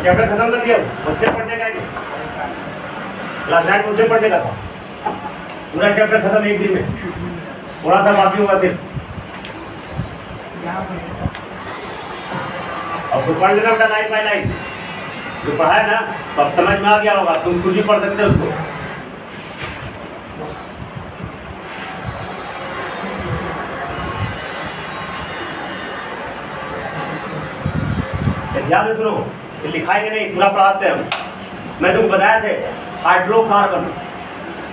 Chapter खत्म कर दिया, मुझसे पढ़ने का क्लास 9 मुझसे पढ़ने का था, पूरा चैप्टर खत्म एक दिन में, थोड़ा सा बाकी होगा सिर्फ। और तो पढ़ लेना बेटा लाइन बाय लाइन, जो पढ़ा है ना तो अब समझ में आ गया होगा, तुम खुद ही पढ़ सकते हो उसको। ध्यान से सुनो, लिखाएंगे नहीं, पूरा पढ़ाते हैं हम। मैं तुमको बताया थे हाइड्रोकार्बन,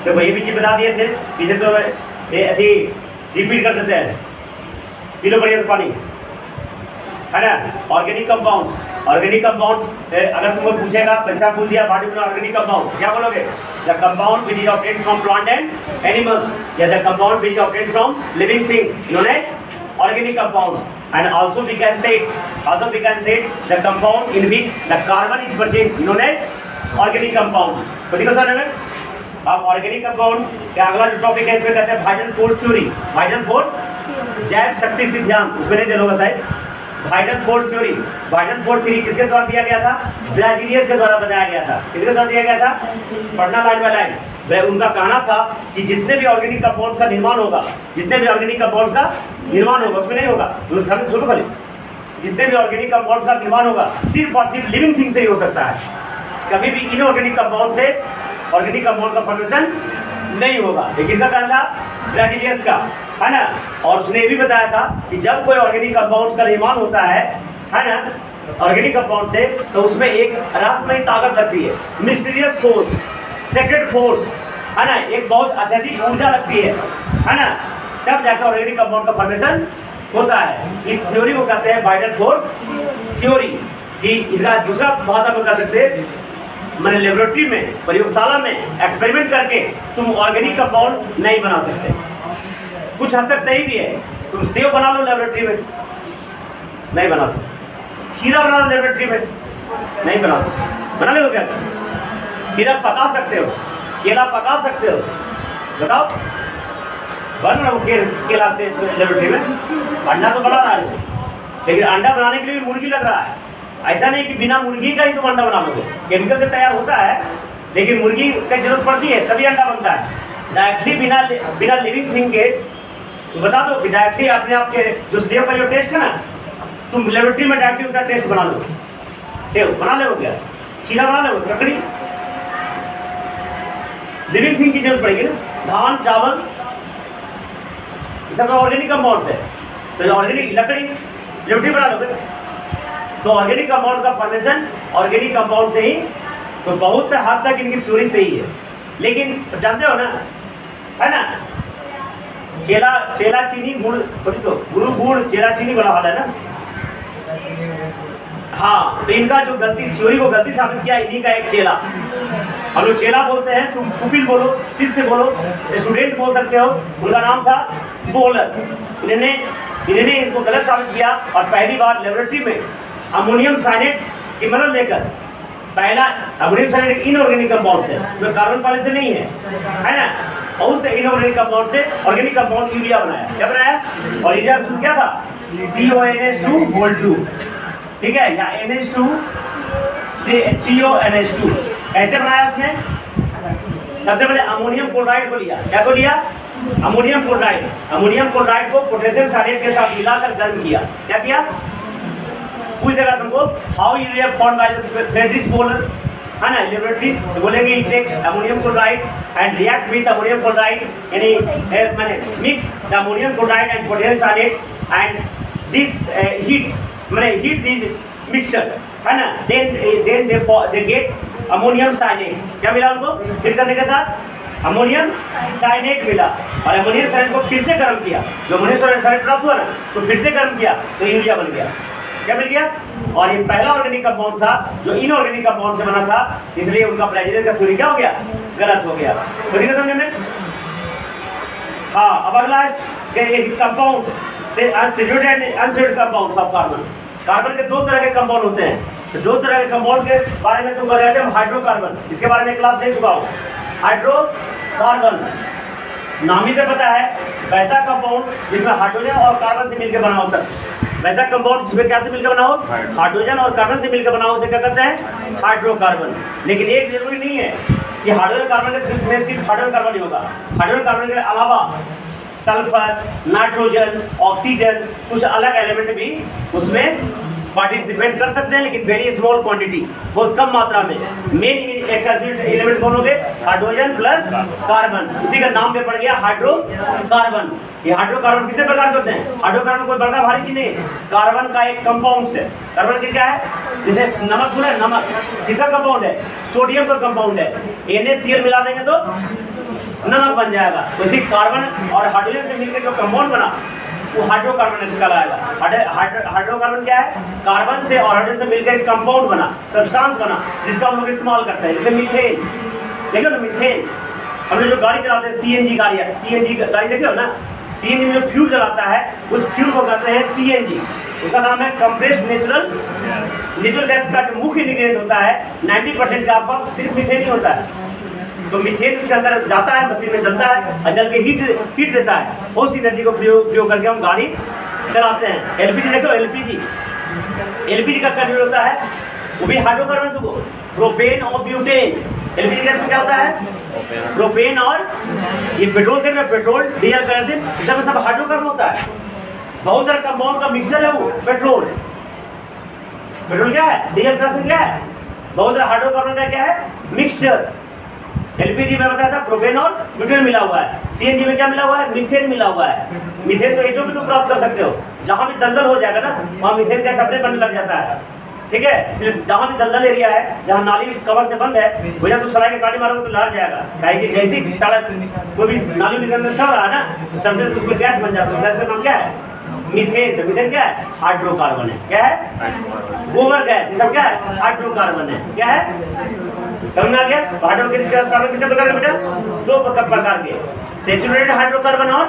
तो वही भी चीज बता दिए थे, पीछे तो ऐसे रिपीट कर देते हैं। पीलो बढ़िया तो पानी है ना। ऑर्गेनिक कंपाउंड, ऑर्गेनिक कंपाउंड अगर तुमको पूछेगा, परीक्षा पूछ दिया बॉडी में ऑर्गेनिक कंपाउंड, क्या बोलोगे? The compound which is obtained from plant and animals, या the compound which is obtained from living thing known as organic compounds. And also we can say the compound in which the carbon is present known as organic compound. तो ठीक है sir ने अब organic compound का अगला जो topic है इसमें कहते हैं vital force theory. Vital force जैव शक्ति सिद्धांत, उसमें नहीं देना शायद। Vital force theory, vital force theory किसके द्वारा दिया गया था? ब्राजीलियस के द्वारा बनाया गया था। किसके द्वारा दिया गया था? पढ़ना लाइन बाय लाइन। उनका कहना था कि जितने भी ऑर्गेनिक कंपाउंड का निर्माण होगा, जितने भी ऑर्गेनिक कंपाउंड का निर्माण होगा, उसमें नहीं होगा, सुनो खाली, जितने भी ऑर्गेनिक कंपाउंड का निर्माण होगा सिर्फ और सिर्फ लिविंग थिंग से ही हो सकता है। कभी भी इनऑर्गेनिक कंपाउंड से ऑर्गेनिक कंपाउंड का फॉर्मेशन नहीं होगा। ये किसका कहना था? ब्राजीलियस का, है ना। और उसने ये भी बताया था कि जब कोई ऑर्गेनिक कंपाउंड का निर्माण होता है ना, ऑर्गेनिक कंपाउंड से, तो उसमें एक रहस्यमयी ताकत लगती है, मिस्टीरियस फोर्स, सेक्रेट फोर्स, है ना, एक बहुत अत्यधिक ऊर्जा लगती है ना, तब जाकर ऑर्गेनिक कंपाउंड का फॉर्मेशन होता है। इस थ्योरी को कहते हैं वाइटल फोर्स थ्योरी। कि इसका दूसरा भाषा में कह सकते हैं, मैंने लेबोरेटरी में, प्रयोगशाला में एक्सपेरिमेंट करके तुम ऑर्गेनिक कंपाउंड नहीं बना सकते। कुछ हद तक सही भी है, तुम सेव बना लो लेबोरेटरी में, नहीं बना सकते। खीरा बना लो लेबोरेटरी में, नहीं बना सकते। बना लो क्या? खीरा पका सकते हो, केला पका सकते हो, बताओ बन रहा हूँ केला से लेबोरेटरी में। अंडा तो बना रहा है, लेकिन अंडा बनाने के लिए मुर्गी लग रहा है। ऐसा नहीं कि बिना मुर्गी का ही तुम अंडा बना लोगे, केमिकल से तैयार होता है, लेकिन मुर्गी की जरूरत पड़ती है तभी अंडा बनता है। डायरेक्टली बिना लिविंग थिंग के बता दो, डायरेक्टली अपने आप के जो सेव का जो टेस्ट है ना, तुम लेबोरेटरी में डायरेक्टली उसका टेस्ट बना लो। सेव बना लो क्या? खीरा बना लो, ककड़ी, लिविंग थिंग की जरूरत पड़ेगी ना। धान, चावल, सब ऑर्गेनिक कंपाउंड है, तो ऑर्गेनिक लकड़ी लेबोरेटरी बना लोगे। तो ऑर्गेनिक कंपाउंड का फॉर्मेशन ऑर्गेनिक कंपाउंड से ही, तो बहुत हद तक इनकी थ्योरी सही है। लेकिन जानते हो ना, है ना, चेला चीनी गुड़, तो गुड़ चेला चीनी बड़ा हाल है ना। हाँ, तो इनका जो गलती, थ्योरी को गलती साबित किया इन्हीं का एक चेला। हम लोग चेला बोलते हैं, तुम पुपिल बोलो, शिष्य बोलो, स्टूडेंट बोल सकते हो। उनका नाम था बोलर। इन्होंने इसको गलत साबित किया और पहली बार लेबोरेटरी में अमोनियम साइनेट की मदद लेकर, पहला अमोनियम साइनेट इनऑर्गेनिक कंपाउंड से, जो कार्बन वाले से नहीं है ना, और उससे इनऑर्गेनिक कंपाउंड से ऑर्गेनिक कंपाउंड यूरिया बनाया। क्या बनाया? और यूरिया का सूत्र क्या था? CONH2 ठीक है, या NH2 से CONH2 ऐसे बनाया उसने। सबसे पहले अमोनियम क्लोराइड को लिया। क्या को लिया? Ammonium chloride. अमोनियम क्लोराइड को पोटेशियम साइनेट के साथ मिलाकर गर्म किया। क्या किया? पूछ देगा तुमको, how urea form by the Frederick Wohler, है ना, लेबोरेटरी, तो बोलेंगे it takes ammonium chloride and react with ammonium chloride, यानी माने mix the ammonium chloride and potassium cyanate and this heat, माने हीट दिस मिक्सचर, है ना, then they get ammonium cyanate. क्या मिला उनको फिर करने के साथ? अमोनियम साइनेट मिला। और अमोनियम साइनेट को फिर से गर्म किया, जो अमोनियम साइनेट प्राप्त हुआ ना, तो फिर से गर्म किया तो यूरिया बन गया। क्या मिल गया? और ये पहला ऑर्गेनिक कंपाउंड था जो इनऑर्गेनिक कंपाउंड से बना था, इसलिए उनका ब्राजीलियन का थ्योरी क्या हो गया? गलत हो गया। तो ठीक है समझने में? हाँ, अब अगला है कंपाउंड से unsaturated and unsaturated compounds of carbon. Carbon के दो तरह के कंपाउंड होते हैं। तो दो तरह के कंपाउंड के बारे में तुम बताते हैं हाइड्रोकार्बन, इसके बारे में क्लास दे चुका हूँ। हाइड्रोकार्बन नाम ही से पता है वैसा कंपाउंड जिसमें हाइड्रोजन और कार्बन से मिलकर बना होता है। वैसा कंपाउंड जिसमें क्या से मिलकर बना हो, हाइड्रोजन और कार्बन से मिलकर बना हो, उसे क्या कहते हैं, हाइड्रोकार्बन। लेकिन एक जरूरी नहीं है कि हाइड्रोजन कार्बन के सिर्फ हाइड्रोजन कार्बन ही होगा। हाइड्रोजन कार्बन के अलावा सल्फर, नाइट्रोजन, ऑक्सीजन, कुछ अलग एलिमेंट भी उसमें पार्टिसिपेट कर सकते हैं, लेकिन वेरी स्मॉल क्वांटिटी, बहुत कम मात्रा में। मेन एलिमेंट कौन हो गए, हाइड्रोजन प्लस कार्बन, उसी का नाम पे पड़ गया हाइड्रोकार्बन। ये हाइड्रोकार्बन कितने प्रकार के होते हैं, हाइड्रोकार्बन कोई बड़ा भारी चीज नहीं है, कार्बन का एक कंपाउंड है। कार्बन की क्या है, जैसे नमक सुना है, नमक किसका कंपाउंड है, सोडियम का कंपाउंड है। NaCl मिला देंगे तो नमक बन जाएगा। तो इसी कार्बन और हाइड्रोजन से मिलकर जो कंपाउंड बना वो हाइड्रोकार्बन कहलाएगा। हाइड्रोकार्बन क्या है, कार्बन से और हाइड्रोजन से मिलकर एक कंपाउंड बना, सब्सटेंस बना, जिसका हम लोग इस्तेमाल करते हैं। जैसे मीथेन, देखो ना मीथेन, हम लोग जो गाड़ी चलाते हैं CNG गाड़ियाँ, CNG गाड़ी देखे हो ना, CNG में जो फ्यूल जलाता है उस फ्यूल को कहते हैं CNG। उसका नाम है कंप्रेस्ड नेचुरल गैस का जो मुख्य इंग्रेडिएंट होता है 90% के आसपास सिर्फ मीथेन ही होता है। तो मीथेन उसके अंदर जाता है, मशीन में जलता है और जल के हीट देता है। उस एनर्जी को प्रयोग करके हम गाड़ी चलाते हैं। LPG देखो, LPG का क्या होता है, वो भी हाइड्रोकार्बन, तो प्रोपेन और ब्यूटेन। LPG गैस में क्या होता है, प्रोपेन और ये पेट्रोल से पेट्रोल, डीजल, केरोसिन, सब हाइड्रोकार्बन होता है। बहुत सारे कंपाउंड का मिक्सचर है वो पेट्रोल क्या है, डीजल, केरोसिन क्या है, बहुत सारे हाइड्रोकार्बन का क्या है, मिक्सचर। LPG में बताया था प्रोपेन और ब्यूटेन मिला हुआ है। CNG में क्या मिला हुआ है, मीथेन मिला हुआ है। मीथेन तो एचओ भी तुम प्राप्त कर सकते हो, जहां भी दलदल हो जाएगा ना वहां मीथेन गैस अपने बनने लग जाता है। ठीक है, इसलिए जहां भी दलदल एरिया है, जहां नाली कवर से बंद है, वजह तो सड़ाई के काटी मारोगे तो लहर जाएगा। कहे कि जैसे ही सड़क कोई भी नाली के अंदर चल रहा है ना, तो सबसे उसमें गैस बन जाता है। गैस का नाम क्या है, मीथेन। तो मीथेन क्या है, हाइड्रोकार्बन है। क्या है, गोबर गैस, ये सब क्या है, हाइड्रोकार्बन है। क्या है, समझ में आ गया। हाइड्रोकार्बन कितने प्रकार के बेटा, 2 प्रकार के, सैचुरेटेड हाइड्रोकार्बन और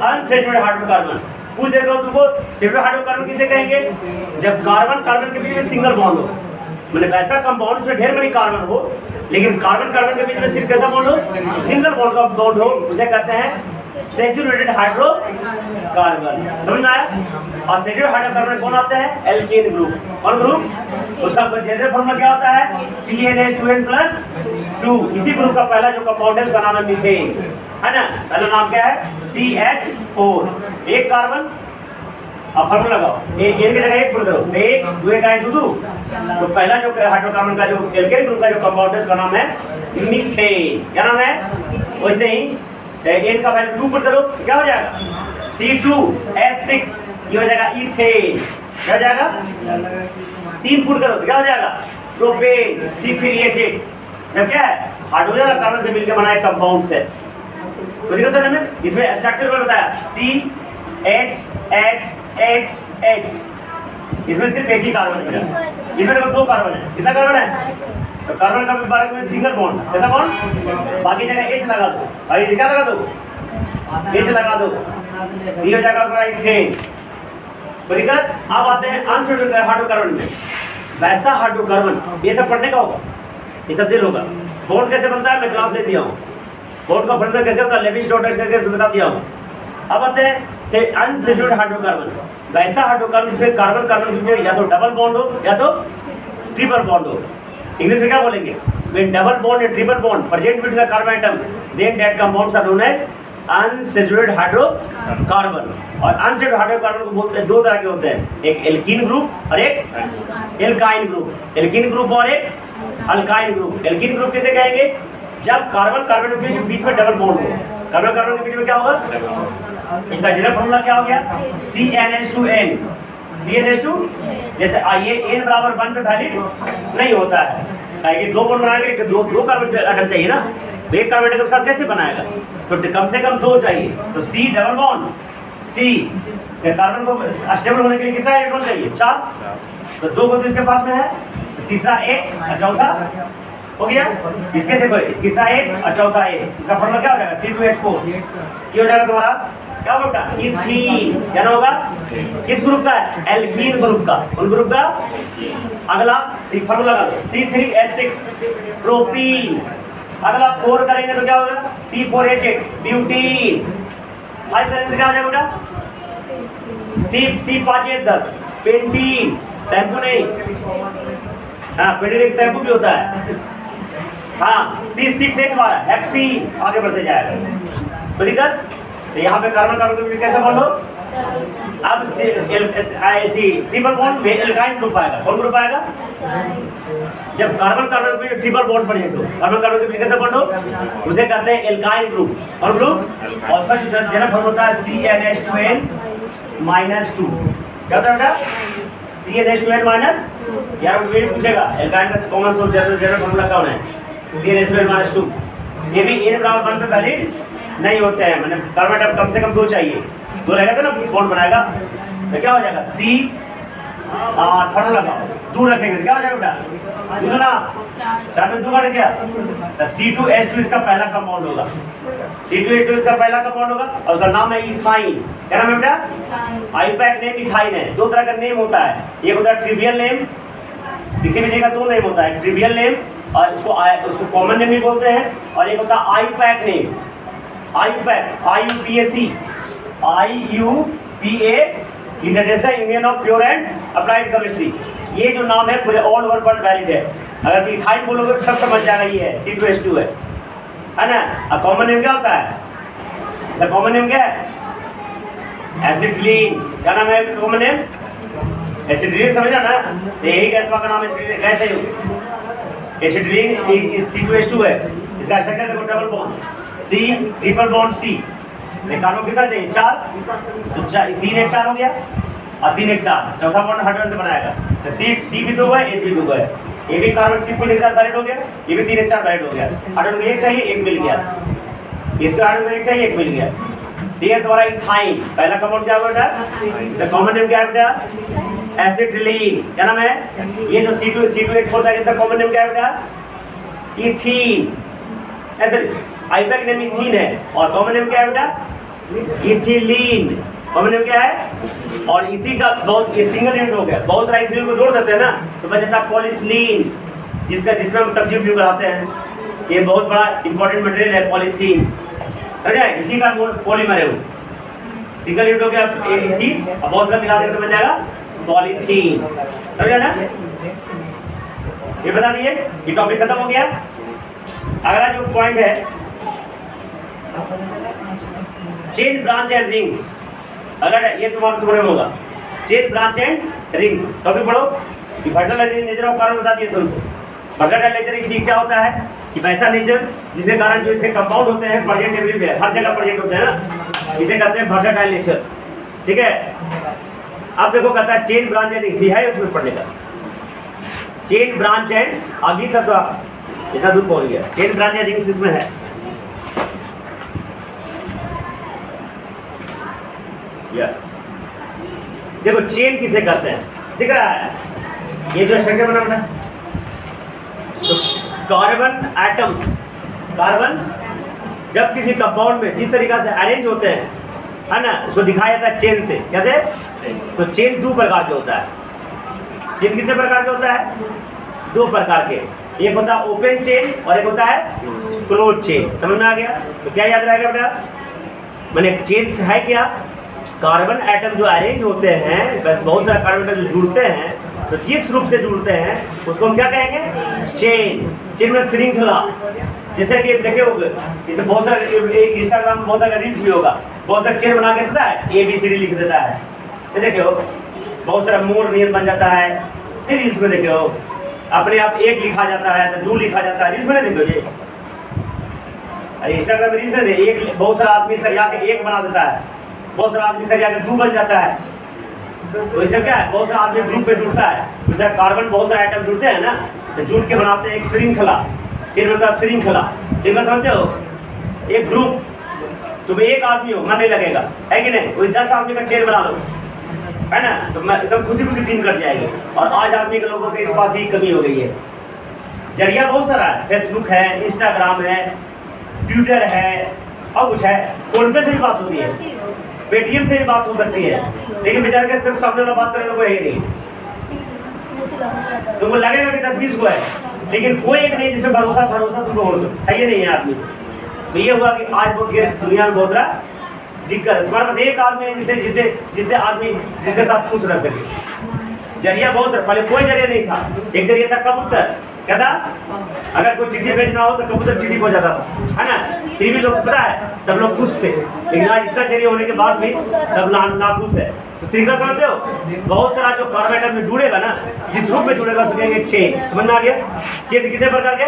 अनसैचुरेटेड हाइड्रोकार्बन। पूछ देता हूँ तुमको, सैचुरेटेड हाइड्रोकार्बन किसे कहेंगे, जब कार्बन के बीच में सिंगल बॉन्ड हो, मतलब वैसा कंपाउंड जिसमें ढेर मनी कार्बन हो, लेकिन कार्बन के बीच में सिर्फ कैसा बॉन्ड हो, सिंगल बॉन्ड का बॉन्ड हो, उसे कहते हैं सैचुरेटेड हाइड्रोकार्बन। समझ में आया। और सैचुरेटेड हाइड्रोकार्बन कौन आते हैं, एल्केन ग्रुप। कौन ग्रुप, उसका जनरल फॉर्मूला क्या होता है, CnH2n+2। इसी ग्रुप का पहला जो कंपाउंड है उसका नाम है मीथेन, है ना। पहला नाम क्या है, CH4, एक कार्बन। अब फॉर्मूला लगाओ, एक की जगह एक पुट करो, 1 2 का 2 2। तो पहला जो हाइड्रोकार्बन का जो एल्केन ग्रुप का जो कंपाउंड है उसका नाम है मीथेन। क्या नाम है, वैसे ही एन का वैल्यू 2 पुट करो, क्या हो जाएगा, C2H6, ये हो जाएगा इथेन। क्या हो जाएगा, 3 पुट करो तो क्या हो जाएगा, प्रोपेन, C3H8। जब क्या है, हाइड्रोजन और कार्बन से मिलकर बना एक कंपाउंड है। तो देखो सर, हमें इसमें स्ट्रक्चर में बताया CHHH, इसमें सिर्फ एक ही कार्बन है, इसमें देखो 2 कार्बन है। कितना कार्बन है, तो कार्बन का बारे में सिंगल बॉन्ड, कैसा बॉन्ड, बाकी जगह H लगा दो, और क्या लगा दो, H लगा दो, ये हो जाएगा आपका इथेन। तो दिक्कत। अब आते हैं अनसैचुरेटेड हाइड्रोकार्बन में। वैसा हाइड्रोकार्बन, ये सब पढ़ने का होगा, ये सब दिन होगा। बॉन्ड कैसे बनता है मैं क्लास ले दिया हूँ, बॉन्ड का बनता कैसे होता है लेविस डॉटर से बता दिया हूँ। अब आते हैं अनसैचुरेटेड हाइड्रोकार्बन। वैसा हाइड्रोकार्बन जिसमें कार्बन कार्बन या तो डबल बॉन्ड हो या तो ट्रिपल बॉन्ड हो। इंग्लिश में क्या बोलेंगे, when double bond and triple bond present between the carbon atom, then that compounds are known as unsaturated hydrocarbon। और unsaturated हाइड्रोकार्बन को बोलते हैं, 2 तरह के होते हैं, एक एल्कीन ग्रुप और एक एल्काइन ग्रुप। एल्कीन ग्रुप और एक अल्काइन ग्रुप। एल्कीन ग्रुप किसे कहेंगे, जब कार्बन के बीच में डबल बॉन्ड हो। कार्बन के बीच में क्या होगा, इसका जनरल फॉर्मूला क्या हो गया, CnH2n। CnH2, जैसे ये n बराबर 1 पे वैलिड नहीं होता है, कि 2 बॉन्ड बनाने के लिए 2 कार्बन एटम चाहिए ना, तो एक कार्बन एटम के साथ कैसे बनाएगा, तो कम से कम 2 चाहिए। तो C double bond C, carbon को स्टेबल होने के लिए कितना इलेक्ट्रॉन चाहिए, 4। तो 2 को तो इसके पास में है, तो तीसरा H और चौथा हो गया। इसके देखो तीसरा H और चौथा H, इसका फॉर्मूला क्या हो जाएगा, C2H4। ये हो जाएगा तुम्हारा क्या होगा, इथीन। क्या होगा, किस ग्रुप का है, एल्कीन ग्रुप का। उन ग्रुप का अगला फॉर्मूला लगा दो, C3H6 प्रोपीन। अगला 4 करेंगे तो क्या होगा, C4H8 ब्यूटीन। 5 करेंगे तो क्या हो जाएगा बेटा, C5H10 पेंटीन, शैम्पू नहीं, हाँ पेंटीन एक शैम्पू भी होता है। हाँ C6H12 हेक्सीन, आगे बढ़ते जाएगा कोई दिक्कत। तो यहाँ पे कार्बन कार्बन कैसे बोल लो, अब ट्रिपल बॉन्ड में एल्काइन ग्रुप आएगा। कौन ग्रुप आएगा, जब कार्बन कार्बन में ट्रिपल बॉन्ड बने तो कार्बन कार्बन के कैसे बॉन्ड हो, उसे कहते हैं एल्काइन ग्रुप। और ग्रुप और उसका जो जनरल फॉर्म होता है CnH2n-2। क्या होता है बेटा, CnH2n-, यार वो पूछेगा एल्काइन का कॉमन सोर्स जनरल फॉर्मूला कौन है, CnH2n-2। ये भी n बराबर 1 पे वैलिड नहीं होते हैं, मैंने कार्बन एटम कम से कम 2 चाहिए, 2 रहेगा तो ना बॉन्ड बनाएगा, तो क्या हो जाएगा C फट लगा 2 रखेंगे तो क्या हो जाएगा बेटा, 2 ना 4 में 2 काट गया, तो C2H2 इसका पहला कंपाउंड होगा, C2H2 इसका पहला कंपाउंड होगा और उसका नाम है इथाइन। क्या नाम है बेटा, आईपैक नेम इथाइन है। 2 तरह का नेम होता है, एक होता है ट्रिवियल नेम, किसी भी जगह 2 नेम होता है, ट्रिवियल नेम और उसको कॉमन नेम भी बोलते हैं, और एक होता है IUPAC name. IUPAC IUPA international union of pure and applied chemistry. ये जो नाम है पूरे ऑल ओवर वर्ल्ड वैलिड है। अगर इथाइन बोलोगे तो सब समझ जाएगा ये है C2H2 है ना। अब कॉमन नेम क्या होता है, इसका कॉमन नेम क्या है, एसिटिलीन। क्या नाम है कॉमन नेम, एसिटिलीन, समझा ना। यही गैस का नाम है, गैस है एसिटिलीन। C2H2 है, इसका स्ट्रक्चर देखो double bond C triple bond C। Carbon कितना चाहिए, 4, तो 3 1 4 हो गया और 3 1 4, चौथा बॉन्ड हाइड्रोजन से बनाएगा। तो C भी 2 है, H भी 2 है, ये भी कार्बन 3 1 4 वैलिड हो गया, ये भी 3 1 4 वैलिड हो गया। हाइड्रोजन को 1 चाहिए, 1 मिल गया, इसका हाइड्रोजन को 1 चाहिए, 1 मिल गया। ये तुम्हारा इथाइन पहला कंपाउंड क्या बेटा, इसका कॉमन नेम क्या है बेटा, एसिटिलीन। क्या नाम है, ये जो C2H4 है इसका कॉमन नेम क्या है बेटा, इथीन। ऐसे आईपैक नेम इथीन है और कॉमन नेम क्या है बेटा, इथिलीन। कॉमन नेम क्या है, और इसी का बहुत ये सिंगल यूनिट हो गया, बहुत सारा इथिलीन को जोड़ देते हैं ना तो बन जाता है पॉलीथिलीन, जिसमें हम सब्जी उपयोग कराते हैं। ये बहुत बड़ा इंपॉर्टेंट मटेरियल है पॉलीथीन, समझ आए, इसी का पॉलीमर है वो, सिंगल यूनिट हो गया इथीन और बहुत सारा मिला देकर तो बन जाएगा पॉलीथीन, समझा ना। ये बता दिए, ये टॉपिक खत्म हो गया। अगला जो पॉइंट है चेन ब्रांच एंड रिंग्स। अगर ये तुम्हारे में होगा chain branch and rings, topic पढ़ो। वर्टिकल नेचर ऑफ कार्बन बता दिए तुमको। वर्टिकल नेचर क्या होता है कि वैसा नेचर जिसके कारण जो इसके कंपाउंड होते हैं प्रेजेंट एवरीवेयर, हर जगह प्रेजेंट होते हैं ना, इसे कहते हैं वर्टिकल नेचर, ठीक है। अब देखो कहता है चेन ब्रांच एंड रिंग्स, है उसमें पढ़ने का चेन ब्रांच एंड, आगे का तो इतना दूर पहुंच गया, चेन ब्रांच एंड रिंग्स इसमें है। देखो चेन किसे कहते हैं, दिख रहा है ये जो स्ट्रक्चर बना बना, तो कार्बन एटम्स, कार्बन जब किसी कंपाउंड में जिस तरीका से अरेंज होते हैं है ना, उसको दिखाया जाता है चेन से। कैसे, तो चेन 2 प्रकार के होता है। चेन कितने प्रकार के होता है, 2 प्रकार के, एक होता है ओपन चेन और एक होता है क्लोज चेन। समझ में आ गया, तो क्या याद रहेगा बेटा, मैंने चेन है क्या, कार्बन एटम जो अरेंज होते हैं, बहुत सारे कार्बन एटम जो जुड़ते हैं, तो जिस रूप से जुड़ते हैं उसको हम क्या कहेंगे, चेन। चेन में श्रृंखला, जैसे कि देखे होंगे इसे बहुत सारे, एक इंस्टाग्राम में बहुत सारा रील्स भी होगा, बहुत सारे चेन बना के देता है, ABCD लिख देता है, ये देखे हो, बहुत सारा मोर नियन बन जाता है, रील्स में देखे हो, अपने आप 1 लिखा जाता है तो 2 लिखा जाता है, रील्स में देखो ये, अरे इंस्टाग्राम में रील्स में एक बहुत सारा आदमी सरिया के 1 बना देता है, बहुत सारा आदमी सरिया के 2 बन जाता है। तो इससे क्या है, बहुत सारा आदमी ग्रुप पे जुड़ता है, जैसे कार्बन बहुत सारे आइटम जुड़ते हैं ना, तो जुड़ के बनाते हैं एक श्रृंखला। चेन होता है श्रृंखला, श्रृंखला समझते हो, एक ग्रुप, तुम 1 आदमी हो मन नहीं लगेगा, है कि नहीं, कोई 10 आदमी का चेन बना लो, है ना, तो मैं एकदम खुशी खुशी दिन कट जाएगी। और आज आदमी के लोगों के इस पास ही कमी हो गई है, जरिया बहुत सारा है, फेसबुक है, इंस्टाग्राम है, ट्विटर है और कुछ है, फोन पे से भी बात होती है, पेटीएम से भी बात हो सकती है, लेकिन बेचारे के सिर्फ सामने वाला बात करने को है ही नहीं, तुमको लगेगा कि 10-20 को है, लेकिन कोई एक नहीं जिसमें भरोसा तुमको हो सकता है। ये नहीं है आदमी। तो ये हुआ कि आज दुनिया में बहुत सारा दिक्कत है। तुम्हारे पास एक आदमी है जिससे आदमी जिसके साथ खुश रह सके। जरिया बहुत सारा, पहले कोई जरिया नहीं था। एक जरिया था कबूतर। क्या था? अगर कोई चिट्ठी भेजना हो तो कबूतर चिट्ठी पहुंच जाता था, है ना। फिर भी लोग पता है सब लोग खुश थे, लेकिन आज इतना जरिया होने के बाद भी सब नाखुश है। तो श्रृंखला समझते हो? बहुत सारा जो कार्बन में जुड़ेगा ना, जिस रूप में जुड़ेगा उसके चेन। समझ में आ गया? चेन कितने प्रकार के,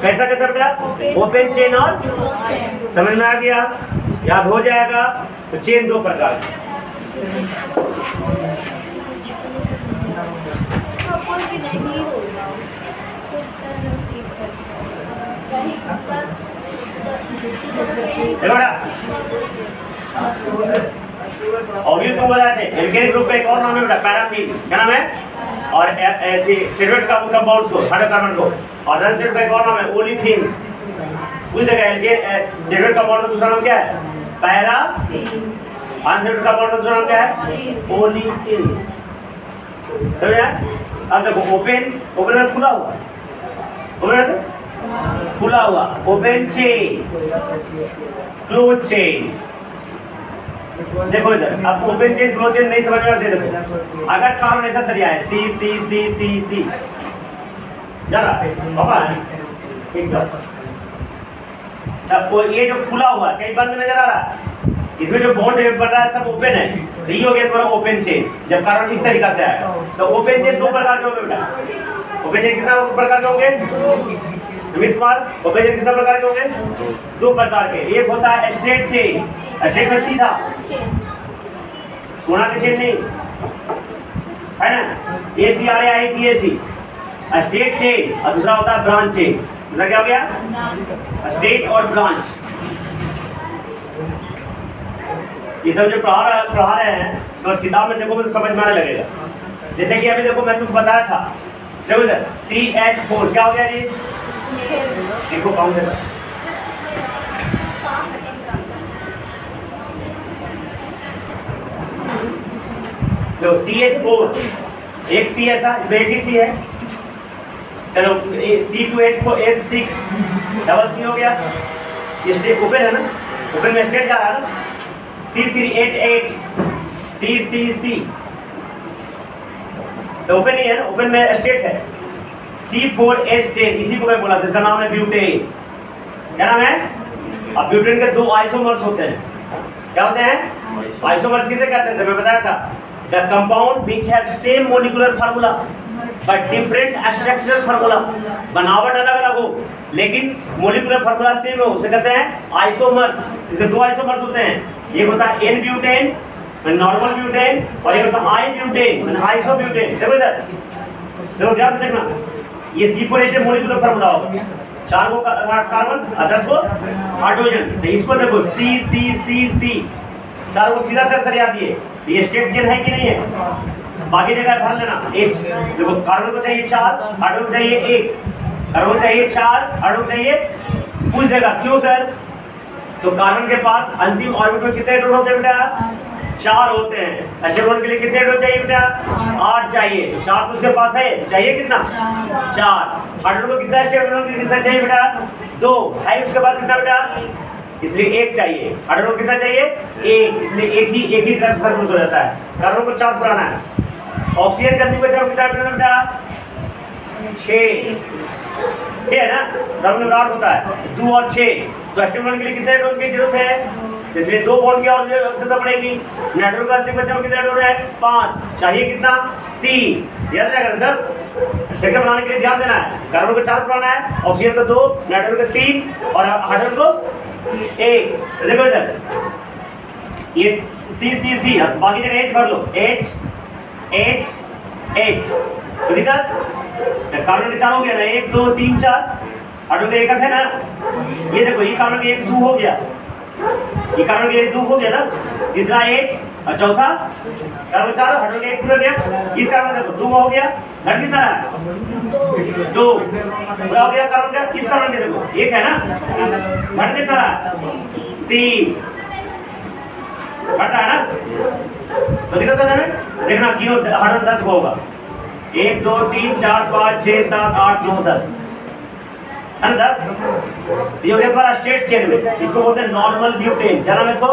कैसा कैसा बेटा? ओपन चेन और समझ में आ गया? याद हो जाएगा। तो चेन 2 प्रकार की। और ये तो बताए थे एल्केनिक ग्रुप का एक और नाम है बेटा, पैराफिन। क्या नाम है? और ऐसे सिगरेट का कंपाउंड्स को, हाइड्रोकार्बन को। और अनसेट का एक और नाम है ओलिफिन्स। उस जगह सिगरेट कंपाउंड का दूसरा नाम क्या है? पैराफिन। अनसेट कंपाउंड का दूसरा नाम क्या है? ओलिफिन्स। समझा? अब देखो ओपन में खुला हुआ, ओपन खुला हुआ, ओपन चेन, क्लोज चेन। देखो इधर, अब ओपन चेन क्लोज चेन नहीं समझ में आते। देखो अगर कार्बन ऐसा सरिया है सी सी सी सी सी, जाना पापा एकदम। अब ये जो खुला हुआ कहीं बंद नजर आ रहा है, इसमें जो बॉन्ड बन रहा है सब ओपन है। तो ये हो गया तुम्हारा ओपन चेन। जब कार्बन इस तरीका से आएगा तो ओपन चेन 2 प्रकार के होंगे बेटा। ओपन चेन कितना प्रकार के होंगे? सुमित कुमार, ओपन चेन कितना प्रकार के होंगे? 2 प्रकार के। एक होता है स्ट्रेट चेन, स्ट्रेट में सीधा, सोना के चेन नहीं, है ना। STRAIT straight chain. और दूसरा होता है ब्रांच चेन। दूसरा क्या हो गया? स्ट्रेट और ब्रांच। ये सब जो पढ़ा रहे हैं तो किताब में देखोगे तो समझ में आने लगेगा। जैसे कि अभी देखो मैं तुमको बताया था, देखो इधर CH4 क्या हो गया जी? देखो कौन है? देखो CH4, एक C ऐसा, इसमें एक ही C है। चलो C2H4S6 डबल C हो गया। ये स्टेट ओपन है ना, ओपन में स्टेट जा रहा है ना। C3H8 CCC ओपन नहीं है ना, ओपन में स्टेट है। C4H10 इसी को मैं बोला था, इसका नाम है ब्यूटेन। क्या नाम है? अब ब्यूटेन के 2 आइसोमर्स होते हैं। क्या होते हैं? आइसोमर्स किसे कहते थे मैं बताया था? The compound which have same molecular formula but different structural formula. बनावट अलग अलग हो लेकिन मॉलिक्यूलर फार्मूला सेम हो, उसे कहते हैं आइसोमर्स। इसके 2 आइसोमर्स होते हैं। एक होता है N ब्यूटेन, नॉर्मल ब्यूटेन, और एक होता है I ब्यूटेन, आइसोब्यूटेन। देखो इधर, देखो ध्यान से देखना। ये C4H मॉलिक्यूलर फार्मूला होगा, 4 को कार्बन और 10 को हाइड्रोजन। तो इसको देखो C 4 को सीधा से सरिया दिए। ये स्टेट चेन है कि नहीं है? बाकी जगह भर लेना। H देखो, कार्बन को चाहिए 4, हाइड्रोजन चाहिए 1, कार्बन चाहिए 4, हाइड्रोजन चाहिए कुछ जगह। क्यों सर? तो कार्बन के पास अंतिम ऑर्बिट में कितने इलेक्ट्रॉन होते हैं बेटा? 4 होते हैं। एस्टेरोन के लिए कितने इलेक्ट्रॉन चाहिए बेटा? 8 चाहिए। तो 4 तो उसके पास है, चाहिए कितना? 4। हाइड्रोजन को कितना चाहिए बेटा? 2 है उसके पास कितना बेटा? इसलिए 1 चाहिए। हाइड्रोजन कितना चाहिए? 1, इसलिए एक ही तरफ सर्कुलर हो जाता है। कार्बन को 4 पुराना है। ऑक्सीजन का कितना बेटा? 6 है ना, डबल बॉन्ड होता है 2 और 6। तो एस्टेरोन के लिए कितने इलेक्ट्रॉन की जरूरत है? इसलिए 2 बॉन्ड की और आवश्यकता पड़ेगी। नाइट्रोजन का अंतिम बचा में कितना इलेक्ट्रॉन है? 5। चाहिए कितना? 3। याद रखना सर, स्ट्रक्चर बनाने के लिए ध्यान देना है। कार्बन को 4 बनाना है, ऑक्सीजन को 2, नाइट्रोजन को 3 और हाइड्रोजन को 1। तो देखो इधर ये C बाकी जगह H भर लो। H तो दिक्कत कार्बन के 4 हो गया ना, 1 2 3 4। हाइड्रोजन का 1 है ना। ये देखो, ये कार्बन का 1 2 हो गया, ये कार्बन का 1 2 हो गया ना। तीसरा H और चौथा कार्बन 4, हाइड्रोजन का 1 पूरा गया। इस कार्बन देखो 2 हो गया, घट कितना रहा है? 2 पूरा हो गया कार्बन का। इस कार्बन के देखो 1 है ना, घट कितना रहा? 3 घट रहा है ना। तो दिक्कत है ना, देखना क्यों हाइड्रोजन 10 होगा। 1 2 3 4 5 6 7 8 9 10 है ना 10। ये हो गया हमारा स्टेट चेन में, इसको बोलते हैं नॉर्मल ब्यूटेन। क्या नाम है इसको?